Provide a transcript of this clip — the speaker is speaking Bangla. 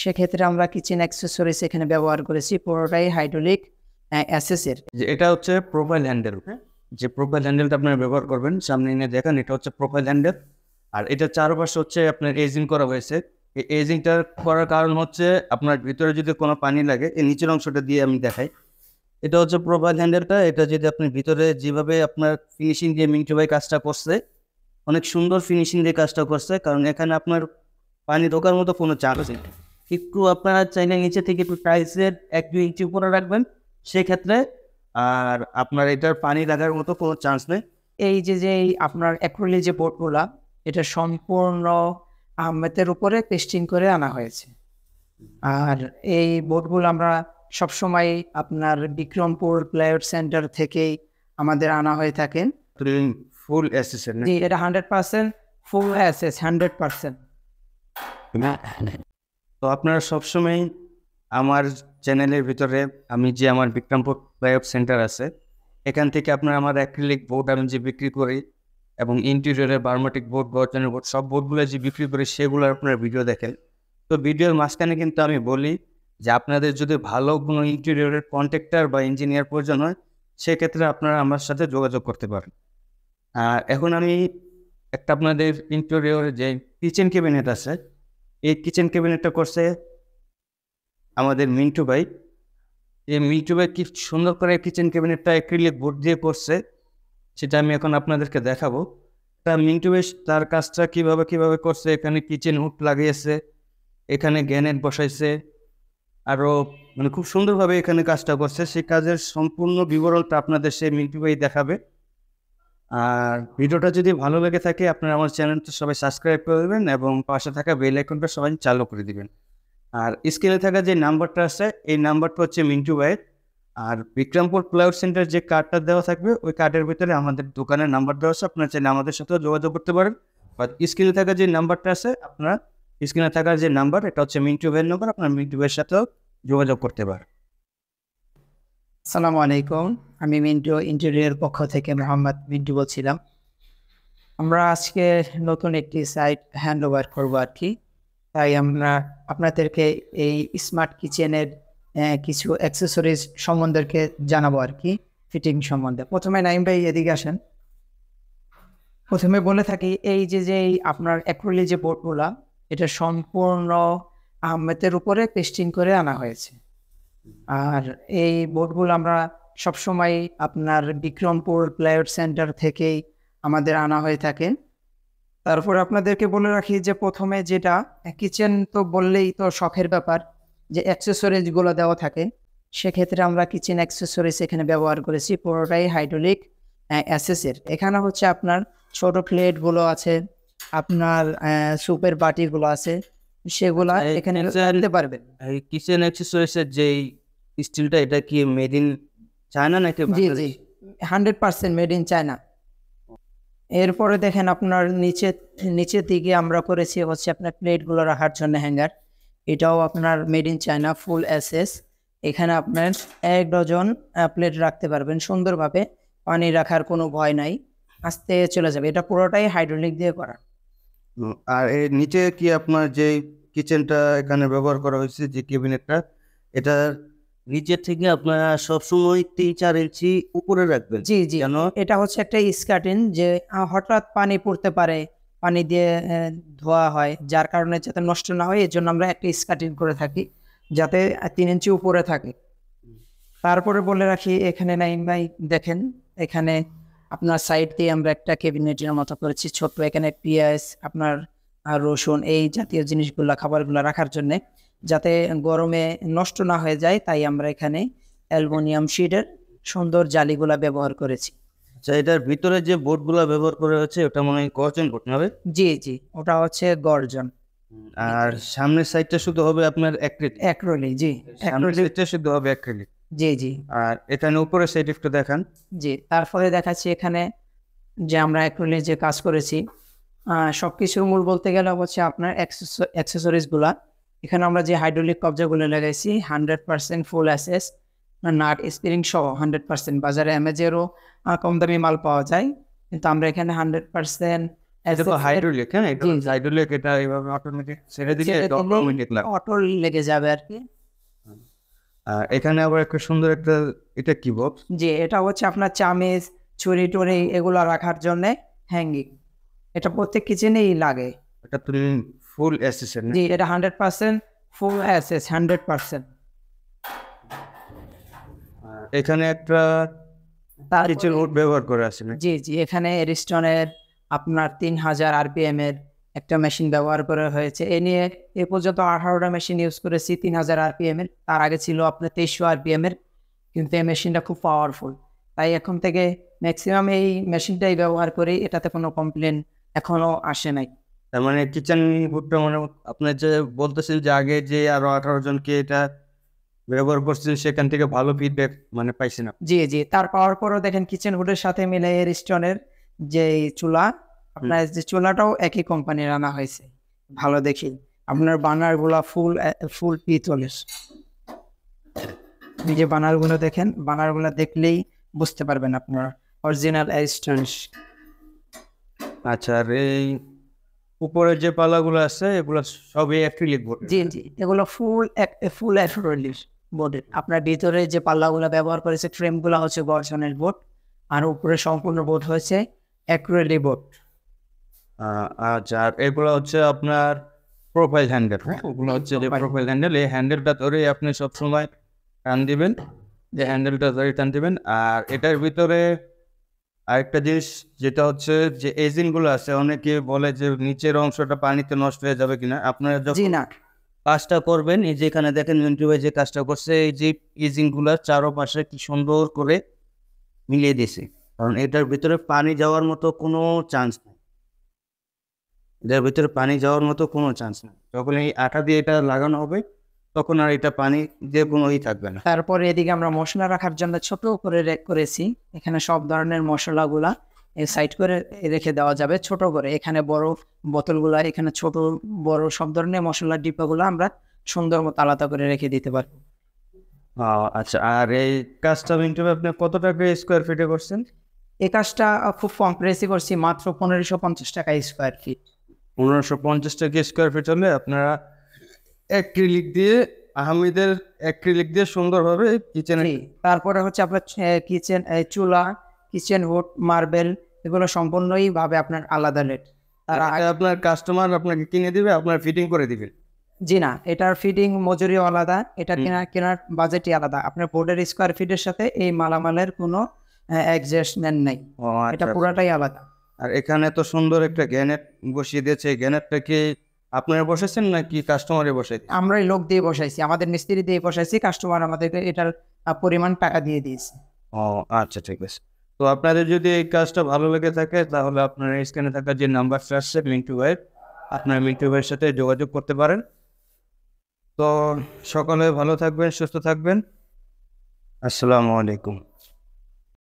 সেক্ষেত্রে আমরা কিচেন অ্যাক্সেসরিজ এখানে ব্যবহার করেছি, পুরোটাই হাইড্রোলিক অ্যাসেসের। এটা হচ্ছে প্রোফাইল হ্যান্ডেল। যে প্রোফাইল হ্যান্ডেলটা আপনারা ব্যবহার করবেন, সামনে এনে দেখেন এটা হচ্ছে প্রোফাইল হ্যান্ডেল। আর এটা চারপাশে হচ্ছে আপনার এজিং করা হয়েছে। এই এজিংটা করার কারণ হচ্ছে আপনার ভিতরে যদি কোনো পানি লাগে, এই নিচের অংশটা দিয়ে আমি দেখাই। এটা হচ্ছে প্রোফাইল হ্যান্ডেলটা। এটা যদি আপনি ভিতরে যেভাবে আপনার ফিনিশিং দিয়ে মিন্টু ভাই কাজটা করছে, অনেক সুন্দর ফিনিশিং দিয়ে কাজটা করছে, কারণ এখানে আপনার পানি ঢোকার মতো কোনো চান্স নেই। একটু আপনারা চাইলে নিচে থেকে একটু টাইলসের 1-2 ইঞ্চি উপরে রাখবেন সেক্ষেত্রে, আর আপনার এটার পানি লাগার মতো কোনো চান্স নেই। এই যে আপনার অ্যাক্রিলিক যে বোর্ডগুলা, এটা সম্পূর্ণ আহমেদের উপরে পেস্টিং করে আনা হয়েছে। আর এই বোর্ডগুলো আমরা সবসময় আপনার বিক্রমপুর প্লাইউড সেন্টার থেকেই আমাদের আনা হয়ে থাকেন। ফুল অ্যাসেসের জি, এটা 100% ফুল অ্যাসেস, 100%। তো আপনারা সবসময় আমার চ্যানেলের ভিতরে আমি যে আমার বিক্রমপুর প্লাইউড সেন্টার আছে, এখান থেকে আপনার আমার অ্যাক্রিলিক বোর্ড আমি যে বিক্রি করি এবং ইন্টেরিয়রের বার্মাটিক বোর্ড, গর্জনের বোর্ড, সব বোর্ডগুলো যে বিক্রি করি সেগুলো আপনারা ভিডিও দেখেন। তো ভিডিওর মাঝখানে কিন্তু আমি বলি যে আপনাদের যদি ভালো কোনো ইন্টেরিয়রের কন্ট্রাক্টর বা ইঞ্জিনিয়ার প্রয়োজন হয়, সেক্ষেত্রে আপনারা আমার সাথে যোগাযোগ করতে পারেন। আর এখন আমি একটা আপনাদের ইন্টেরিয়রের যে কিচেন ক্যাবিনেট আছে, এই কিচেন ক্যাবিনেটটা করছে আমাদের মিন্টু ভাই। এই মিন্টু ভাই কি সুন্দর করে কিচেন ক্যাবিনেটটা অ্যাক্রিলিক বোর্ড দিয়ে করছে, সেটা আমি এখন আপনাদেরকে দেখাবো। তা মিন্টু ভাই তার কাজটা কিভাবে করছে, এখানে কিচেন হুড লাগিয়েছে, এখানে গ্যানেট বসাইছে, আরও মানে খুব সুন্দরভাবে এখানে কাজটা করছে। সেই কাজের সম্পূর্ণ বিবরণটা আপনাদের সেই মিন্টু ভাই দেখাবে। আর ভিডিওটা যদি ভালো লেগে থাকে, আপনারা আমার চ্যানেলটা সবাই সাবস্ক্রাইব করে দেবেন এবং পাশে থাকা বেল আইকনটা সবাই চালু করে দিবেন। আর স্ক্রিনে থাকা যে নাম্বারটা আছে, এই নাম্বারটা হচ্ছে মিন্টু ভাইয়ের। আর বিক্রমপুর প্লাইউড সেন্টার যে কার্ডটা দেওয়া থাকবে, ওই কার্ডের ভিতরে আমাদের দোকানের নাম্বার দেওয়া আছে, আপনারা চাইলে আমাদের সাথেও যোগাযোগ করতে পারেন। বা স্ক্রিনে থাকা যে নাম্বারটা আছে, আপনারা স্ক্রিনে থাকার যে নাম্বার, এটা হচ্ছে মিন্টু ভাইয়ের নাম্বার, আপনার মিন্টু ভাইয়ের সাথেও যোগাযোগ করতে পারেন। আসসালামু আলাইকুম, আমি মিন্টু ইন্টেরিয়র পক্ষ থেকে মোহাম্মদ মিন্টু বলছিলাম। আমরা আজকে নতুন একটি সাইট হ্যান্ড ওভার করবো আর কি, তাই আমরা আপনাদেরকে এই স্মার্ট কিচেনের কিছু অ্যাক্সেসরিজ সম্বন্ধে জানাবো আর কি, ফিটিং সম্বন্ধে। প্রথমে নাইম ভাই এদিকে আসেন। প্রথমে বলে থাকি, এই যে আপনার অ্যাক্রিলিক যে বোর্ডগুলা, এটা সম্পূর্ণ আহমেদের উপরে পেস্টিং করে আনা হয়েছে। আর এই বোর্ডগুলো আমরা সবসময় আপনার বিক্রমপুর প্লাইউড সেন্টার থেকেই আমাদের আনা হয়ে থাকে। তারপর আপনাদেরকে বলে রাখি যে প্রথমে যেটা কিচেন, তো বললেই তো শখের ব্যাপার, যে অ্যাক্সেসরিজগুলো দেওয়া থাকে, সেক্ষেত্রে আমরা কিচেন অ্যাক্সেসরিজ এখানে ব্যবহার করেছি, পুরোটাই হাইড্রোলিক অ্যাসেসের। এখানে হচ্ছে আপনার ছোট প্লেটগুলো আছে, আপনার সুপের বাটিগুলো আছে, সেগুলা এখানে আনতে পারবেন। এই কিচেন অ্যাক্সেসরিজের যে স্টিলটা, এটা কি মেড ইন চায়না নাকি? জি জি, 100% মেড ইন চায়না। এরপরে দেখেন আপনার নিচের দিকে আমরা করেছি হচ্ছে আপনার প্লেটগুলো রাখার জন্য হ্যাঙ্গার, এটাও আপনার made in China, full access. এখানে আপনার 1 ডজন প্লেট রাখতে পারবেন সুন্দরভাবে, পানি রাখার কোনো ভয় নাই, আস্তে চলে যাবে। এটা পুরোটাই হাইড্রোলিক দিয়ে করা। আর এর নিচে কি আপনার যে কিচেনটা এখানে ব্যবহার করা হয়েছে, যে ক্যাবিনেটটা, এটা নিচের থেকে আপনারা সবসময় 3-4 ইঞ্চি উপরে রাখবেন। জি জি, কেন? এটা হচ্ছে একটা স্কার্টিন, যে হঠাৎ পানি পড়তে পারে, পানি দিয়ে ধোয়া হয়, যার কারণে যাতে নষ্ট না হয়, এর জন্য আমরা একটা স্কার্টিন করে থাকি, যাতে 3 ইঞ্চি উপরে থাকে। তারপরে বলে রাখি, এখানে নাইম ভাই দেখেন, এখানে আপনার সাইড দিয়ে আমরা একটা ক্যাবিনেটের মতো করেছি ছোট, এখানে পেঁয়াজ, আপনার রসুন, এই জাতীয় জিনিসগুলা, খাবারগুলো রাখার জন্য, যাতে গরমে নষ্ট না হয়ে যায়, তাই আমরা এখানে অ্যালুমিনিয়াম শিটের সুন্দর জালিগুলা ব্যবহার করেছি। আচ্ছা, এটার ভিতরে যে বোর্ডগুলো ব্যবহার করা হয়েছে, ওটা মনে হয় গর্জন বোর্ড হবে? জি জি, ওটা হচ্ছে গর্জন। আর সামনের সাইডটা শুধু হবে আপনার অ্যাক্রিলিক। জি, সামনের সাইডটা শুধু হবে অ্যাক্রিলিক। জি জি। আর এখানে উপরে সাইড একটু দেখান। জি, তারপরে দেখাচ্ছি এখানে যে আমরা অ্যাক্রিলিক যে কাজ করেছি, সবকিছুর মূল বলতে গেলে হচ্ছে আপনার অ্যাক্সেসরিজগুলা। এখানে আমরা যে হাইড্রোলিক কবজাগুলো লাগাইছি, 100% ফুল অ্যাসেস, নাট স্প্রিং সহ 100%। বাজারে অ্যামেজেরও কম দামি মাল পাওয়া যায়, কিন্তু আমরা এখানে 100% এটা তো হাইড্রোলিক, হ্যাঁ এটা হাইড্রোলিক, এটা এইভাবে অটোমেটিক ছেড়ে দিলে এটা অটোমেটিক লাগে, অটো লেগে যাবে আর কি। আর এখানে আবার একটা সুন্দর একটা, এটা কি বক্স? জি, এটা হচ্ছে আপনার চামিচ, ছুরি টুরি এগুলো রাখার জন্য হ্যাঙ্গিং। এটা প্রত্যেক কিচেনেই লাগে। এটা তুমি ফুল অ্যাসেসের না? জি, এটা 100% ফুল অ্যাসেস, 100%। এখানে একটা কিচেন হুড ব্যবহার করে আছে না? জি জি, এখানে এরিস্টনের আপনার 3000 RPM এর একটা মেশিন ব্যবহার করা হয়েছে। এ নিয়ে এ পর্যন্ত 18টা মেশিন ইউজ করেছি 3000 RPM এর। তার আগে ছিল আপনার 2300 RPM এর, কিন্তু এই মেশিনটা খুব পাওয়ারফুল। তাই এখন থেকে ম্যাক্সিমাম এই মেশিনটাই ব্যবহার করি, এটাতে কোনো কমপ্লেন এখনো আসে নাই। তার মানে কিচেন হুডটা মানে আপনার যে বলতেছেন যে আগে যে আরো 18 জনকে এটা ব্যবহার করছেন সেখান থেকে ভালো ফিডব্যাক মানে পাইছেন আপনি? জি জি, তার পাওয়ার পরও দেখেন কিচেন হুডের সাথে মিলে এরিস্টনের যে চুলা, আপনার যে চুলাটাও একই কোম্পানির আনা হয়েছে, ভালো দেখি। আপনার বানারগুলা ফুল পিতলের। এই যে বানারগুলো দেখেন, বানারগুলো দেখলেই বুঝতে পারবেন আপনারা অরিজিনাল এরিস্টন। আচ্ছা, আর এই উপরের যে পালাগুলো আছে এগুলো সবই অ্যাক্রিলিক বোর্ড? জি জি, এগুলো ফুল অ্যাক্রিলিক বোর্ডের। আপনার ভিতরে যে পাল্লাগুলো ব্যবহার করেছে ফ্রেমগুলো হচ্ছে গর্জনের বোর্ড, আর উপরে সম্পূর্ণ বোর্ড হয়েছে অ্যাক্রিলিক বোর্ড। আচ্ছা, আর এগুলো হচ্ছে আপনার প্রোফাইল হ্যান্ডেল, ওগুলো হচ্ছে যে প্রোফাইল হ্যান্ডেল, এই হ্যান্ডেলটা ধরে আপনি সবসময় টান দিবেন, যে হ্যান্ডেলটা ধরে টান দিবেন। আর এটার ভিতরে আরেকটা জিনিস যেটা হচ্ছে যে এজিনগুলো আছে, অনেকে বলে যে নিচের অংশটা পানিতে নষ্ট হয়ে যাবে কিনা, আপনারা জি যখন না, কাজটা করবেন, এই যে এখানে দেখেন ইউটিউবে যে কাজটা করছে, এই যে ইজিনগুলো চারপাশে কি সুন্দর করে মিলিয়ে দিয়েছে, কারণ এটার ভিতরে পানি যাওয়ার মতো কোনো চান্স নেই, এটার ভিতরে পানি যাওয়ার মতো কোনো চান্স নেই। যখন এই আঠা দিয়ে এটা লাগানো হবে তখন আর এটা পানি দিয়ে কোনো থাকবে না। তারপরে এদিকে আমরা মশলা রাখার জন্য ছোট করে রেক করেছি। এখানে সব ধরনের মশলাগুলা এই সাইড করে রেখে দেওয়া যাবে ছোট করে। এখানে বড় বোতলগুলা, এখানে ছোট বড় সব ধরনের মশলার ডিব্বাগুলো আমরা সুন্দর মতো আলাদা করে রেখে দিতে পারবো। আচ্ছা, আর এই কাজটা ইউটিউবে আপনি কত টাকা স্কোয়ার ফিটে করছেন? এই কাজটা খুব কম প্রাইসে করছি, মাত্র 1550 টাকা স্কোয়ার ফিট। 1550 টাকা স্কোয়ার ফিট হলে আপনারা অ্যাক্রিলিক দিয়ে, আহমেদের অ্যাক্রিলিক দিয়ে সুন্দরভাবে কিচেনে। তারপরে হচ্ছে আপনার কিচেন চুলা, কিচেন হুড, মার্বেল এগুলো সম্পূর্ণই ভাবে আপনার আলাদা রেট। আর আগে আপনার কাস্টমার আপনাকে কিনে দিবে, আপনার ফিটিং করে দিবেন? জি না, এটার ফিটিং মজুরিও আলাদা, এটা কেনার বাজেটই আলাদা। আপনার বোর্ডের স্কোয়ার ফিটের সাথে এই মালামালের কোনো অ্যাডজাস্টমেন্ট নেই, এটা পুরাটাই আলাদা। আর এখানে তো সুন্দর একটা গ্যানেট বসিয়ে দিয়েছে, এই গ্যানেটটা কি আপনারা বসেছেন নাকি কাস্টমারে বসে? আমরাই লোক দিয়ে বসাইছি, আমাদের মিস্ত্রি দিয়ে বসাইছি, কাস্টমার আমাদেরকে এটার পরিমাণ টাকা দিয়ে দিয়েছে। আচ্ছা, ঠিক আছে। তো আপনাদের যদি এই কাজটা ভালো লেগে থাকে তাহলে আপনার স্ক্রিনে থাকা যে নাম্বারটা আসছে মিন্টু ভাইয়ের, আপনার মিন্টু ভাইয়ের সাথে যোগাযোগ করতে পারেন। তো সকলে ভালো থাকবেন, সুস্থ থাকবেন। আসসালামু আলাইকুম।